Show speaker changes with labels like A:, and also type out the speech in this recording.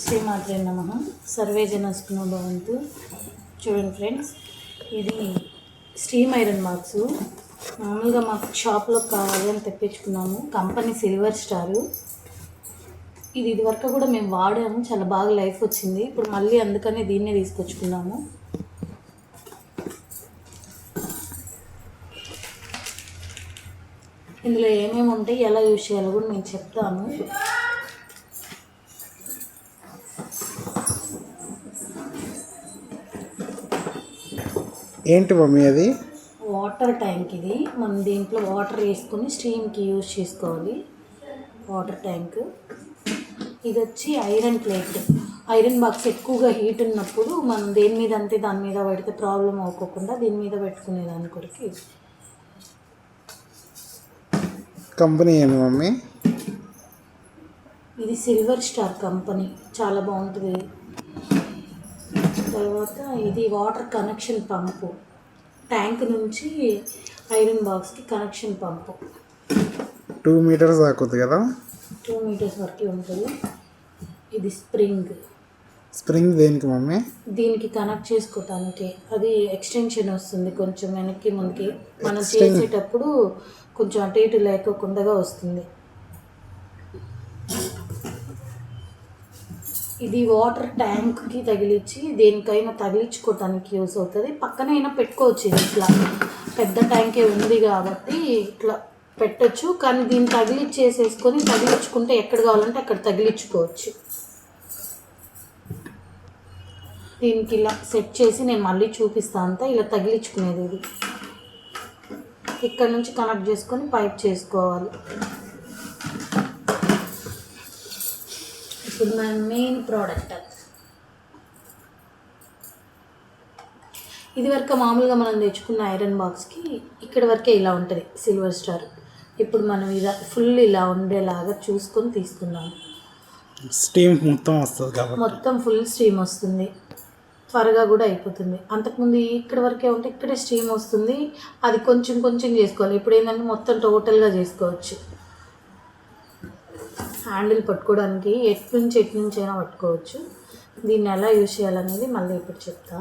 A: శ్రీమాత్రే నమః. సర్వే జన సుఖినో భవంతు. చూడండి ఫ్రెండ్స్, ఇది స్టీమ్ ఐరన్ బాక్సు. మామూలుగా మాకు షాప్లో కావాలి అని తెప్పించుకున్నాము. Company silver star. ఇది వరకు కూడా మేము వాడాము, చాలా బాగా లైఫ్ వచ్చింది. ఇప్పుడు మళ్ళీ అందుకనే దీన్నే తీసుకొచ్చుకున్నాము. ఇందులో ఏమేమి ఉంటాయి, ఎలా యూజ్ చేయాలో కూడా నేను చెప్తాను.
B: ఏంటి మమ్మీ అది?
A: Water tank. ఇది మనం దీంట్లో వాటర్ వేసుకొని స్టీమ్కి యూజ్ చేసుకోవాలి. Water tank. ఇది వచ్చి ఐరన్ ప్లేట్. ఐరన్ బాక్స్ ఎక్కువగా హీట్ ఉన్నప్పుడు మనం దేని మీద అంటే దాని మీద పెడితే ప్రాబ్లం అవ్వకుండా దీని మీద పెట్టుకునే దాని కొరకు.
B: కంపెనీ ఏంది మమ్మీ?
A: ఇది సిల్వర్ స్టార్ కంపెనీ, చాలా బాగుంటుంది. తర్వాత ఇది వాటర్ కనెక్షన్ పంపు. ట్యాంక్ నుంచి ఐరన్ బాక్స్కి కనెక్షన్ పంపు.
B: 2 మీటర్స్ దాకుతుంది కదా?
A: 2 మీటర్స్ వరకు ఉంటుంది. ఇది స్ప్రింగ్.
B: స్ప్రింగ్ దేనికి మమ్మీ?
A: దీనికి కనెక్ట్ చేసుకోవటానికి. అది ఎక్స్టెన్షన్ వస్తుంది కొంచెం వెనక్కి ముందుకి. మనం చేసేటప్పుడు కొంచెం అటు ఇటు లేకోకుండా వస్తుంది. ఇది వాటర్ ట్యాంక్కి తగిలించి దేనికైనా తగిలించుకోవటానికి యూస్ అవుతుంది. పక్కనైనా పెట్టుకోవచ్చు. ఇది ఇట్లా పెద్ద ట్యాంకే ఉంది కాబట్టి ఇట్లా పెట్టచ్చు. కానీ దీన్ని తగిలించేసేసుకొని తగిలించుకుంటే ఎక్కడ కావాలంటే అక్కడ తగిలించుకోవచ్చు. దీనికి ఇలా సెట్ చేసి నేను మళ్ళీ చూపిస్తాను. అంతా ఇలా తగిలించుకునేది. ఇది ఇక్కడ నుంచి కనెక్ట్ చేసుకొని పైప్ చేసుకోవాలి. ఇప్పుడు మన మెయిన్ ప్రోడక్ట్. ఇది వరకు మామూలుగా మనం తెచ్చుకున్న ఐరన్ బాక్స్కి ఇక్కడ వరకే ఇలా ఉంటుంది సిల్వర్ స్టార్. ఇప్పుడు మనం ఇలా ఫుల్ ఇలా ఉండేలాగా చూసుకొని తీసుకున్నాము.
B: స్టీమ్ మొత్తం వస్తుంది కాబట్టి
A: మొత్తం ఫుల్ స్టీమ్ వస్తుంది. త్వరగా కూడా అయిపోతుంది. అంతకుముందు ఇక్కడ వరకే ఉంటే ఇక్కడే స్టీమ్ వస్తుంది. అది కొంచెం కొంచెం చేసుకోవాలి. ఇప్పుడు ఏంటంటే మొత్తం టోటల్గా చేసుకోవచ్చు. హ్యాండిల్ పట్టుకోవడానికి ఎటు నుంచి అయినా పట్టుకోవచ్చు. దీన్ని ఎలా యూజ్ చేయాలనేది మళ్ళీ ఇప్పుడు చెప్తా.